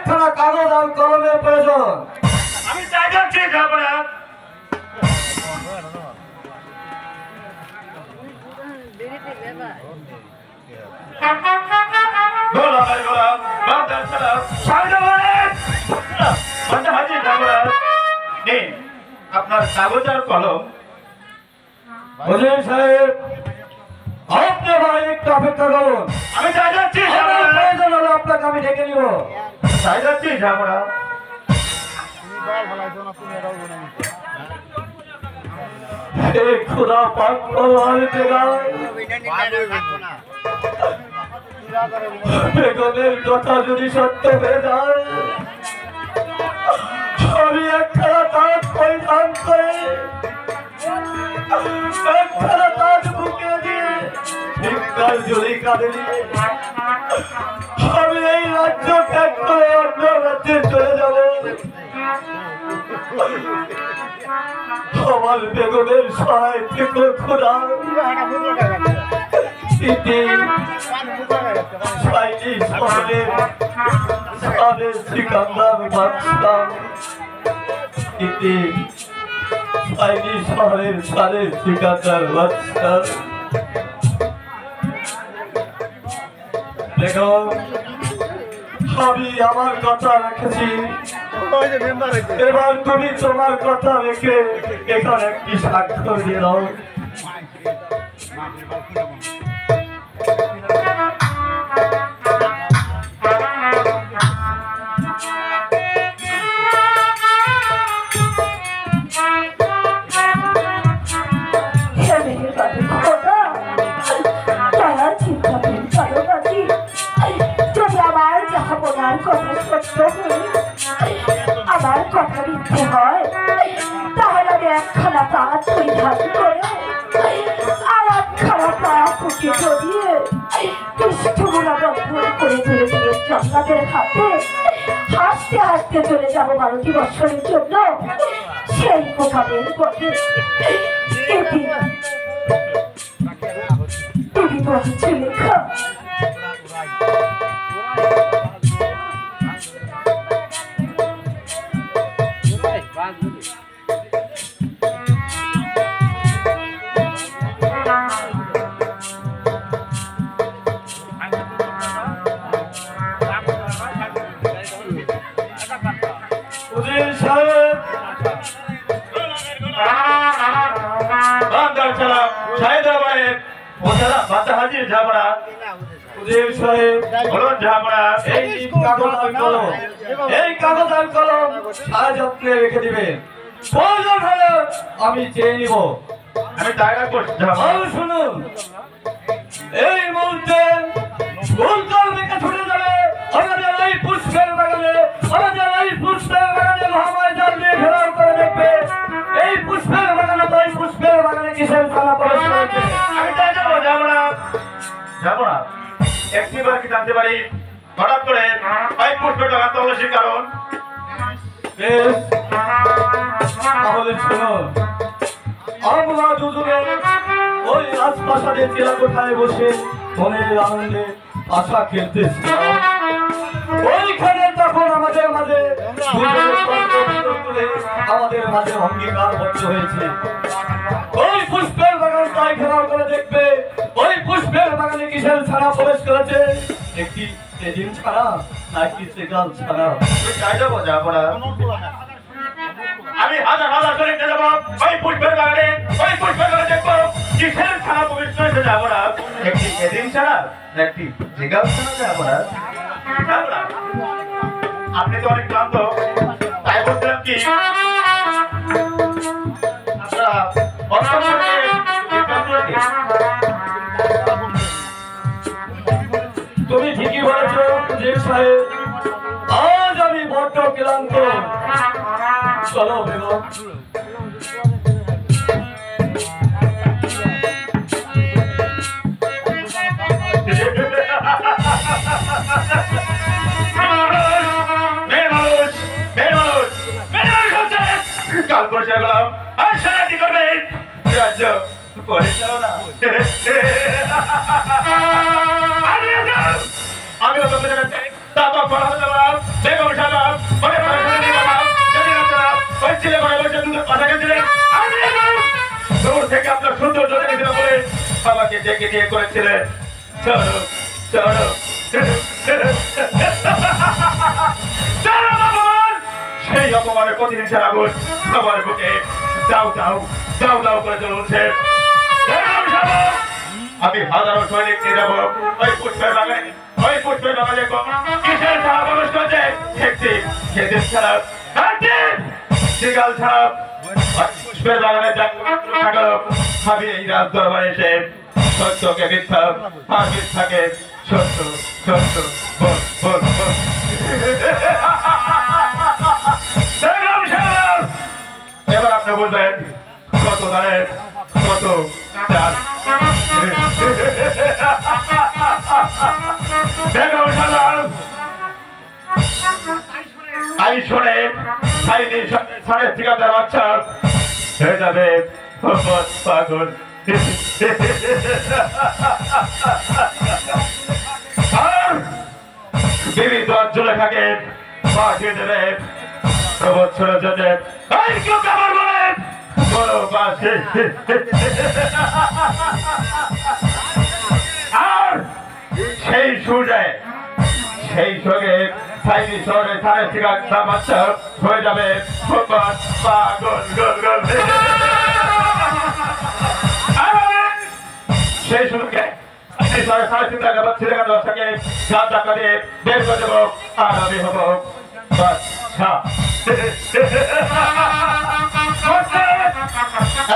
একখানা কাগজ আর কলমের প্রয়োজন। আমি তাই যাচ্ছি ঝাপড়া। আপনার কাগজ আর কলম। হুজুর সাহেব, আপনি ভাই একটু অপেক্ষা করুন। আমি তাই যাচ্ছি আমার প্রয়োজন হলে আপনাকে আমি ডেকে নিব। তাই যাচ্ছি ঝাপড়া। হে খোদা পাক আল্লাহর পেগাম, বেগমের কথা যদি সত্য হয়ে যায়, আমি একখানা তাজ পরিধান করে একখানা তাজ বুকে দিয়ে ভিক্ষার ঝুলি কাঁধে নিয়ে আমি এই রাজ্য ত্যাগ করে অন্য রাজ্যে চলে যাব। আমার বেগমের সহায় থেকে খোদা। ইতি সাইনি শহরের সাদের সিকান্দার বাদশাহ, ইতি সাইনি শহরের সাদের সিকান্দার বাদশাহ। বেগম, আমি আমার কথা রেখেছি, এবার তুমি তোমার কথা রেখে এখানে একটি স্বাক্ষর দিয়ে দাও। আমার কথা দিতে হয়, তাহলে আমি একখানা তাজ পরিধান করে আর একখানা পা ফুটে চড়িয়ে পৃষ্ঠগুলা বন্ধন করে ধরে দিয়ে জঙ্গলের হাতে হাসতে হাসতে চলে যাবো 12টি বছরের জন্য সেই কোথাদের পথে। তুমি বলছো লেখা এই কাগজ আর কলম সারা যত্নে রেখে দিবেন, প্রয়োজন হলে আমি চেয়ে নিব। আমি তাই রাখবো। শুনুন, এই মুহূর্তে ফুলকল মেঘে ছুটে যাবে আমাদের এই পুষ্পের বাগানে, আমাদের এই পুষ্পের বাগানে মহামায় জাল দিয়ে ঘেরাও করে দেখবে এই পুষ্পের বাগানে, তো এই পুষ্পের বাগানে কিসের থানা প্রবেশ করেছে। আমি তাই যাবো। যাবো না, যাবো না। একটিবার কি জানতে পারি হঠাৎ করে এই পুষ্পটা তল্লাশির কারণ? বেশ, তাহলে শোনো, আমরা দুজনে ওই রাজপ্রাসাদের চিলাকোঠায় বসে মনের আনন্দে আশা খেলতেছিলাম। ওইখানে তখন আমাদের মাঝে আমাদের মাঝে অঙ্গীকারবদ্ধ হয়েছে ওই পুষ্পের বাগান তাই ঘেরাও করে দেখবে ওই পুষ্পের বাগানে কিসের ছাড়া প্রবেশ করেছে, একটি সেদিন ছাড়া নাকি সেকাল ছাড়া। তাই যাবো। যাবো না, আমি হাজার হাজার করে যাবো ওই পুষ্পের বাগানে, ওই পুষ্পের বাগানে দেখবো কিসের ছাড়া প্রবেশ করেছে। যাবো না, একটি সেদিন ছাড়া একটি সেকাল ছাড়া। যাবো না, যাবো না। আপনি তো অনেক ক্লান্ত, তাই বলছিলাম কি তুমি ঠিকই বলেছ হুজুর সাহেব, আজ আমি বড্ড ক্লান্ত। চলো বেগম। কাল বসে গেলাম আর সারাটি করবে রাজ্য পরিচালনা। আমি সৌন্দর্য দেখেছিল বলে আমাকে ডেকে দিয়ে করেছিলেন। চলো চলো চলো ভগবান, সেই অপমানের প্রতিহিংসার আগুন আমার বুকে দাও দাও দাও দাও করে চলছে। আমি হাজারো সৈনিক নিয়ে যাবো ওই পুষ্পের বাগানে, ওই পুষ্পের বাগানে কিসের ছাড়া প্রবেশ করছে একটি খেতের ছাড়া ছাড়া পুষ্পের বাগানে থাকলো। আমি এই রাজ দরবারে এসে সত্যকে মিথ্যা আর মিথ্যাকে সত্য সত্য বল বল বল। এবার আপনি বলবেন কত দাঁড়েন কত চাল। আই শোনে সাড়ে ঠিকাদার বাচ্চা হয়ে যাবে পাগল। আর বিভিন্ন অঞ্চলে থাকে পাঠিয়ে দেবে বছরের জন্য কেউ কাবার বলে বড় পাশে। আর সেই সূর্যে সেই সঙ্গে সাইনি শহরে সাড়ে ঠিকাদার বাচ্চা হয়ে যাবে পাগল গোল গোল। সেই সঙ্গে সাড়ে তিন টাকা বা ছেলে কাটা থেকে 7 টাকা দিয়ে বের করে দেবো আর আমি হবো বাচ্চা।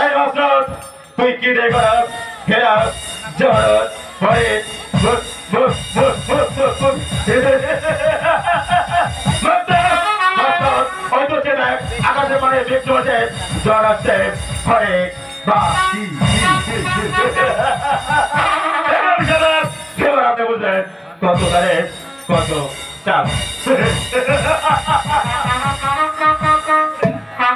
এই মাস্টার তুই কি রে করা ফেরা জড়ত হয়ে আকাশে মানে দেখতে হচ্ছে জ্বর আসছে হরে বাকি। আপনি বুঝলেন কত তারে কত চাপ।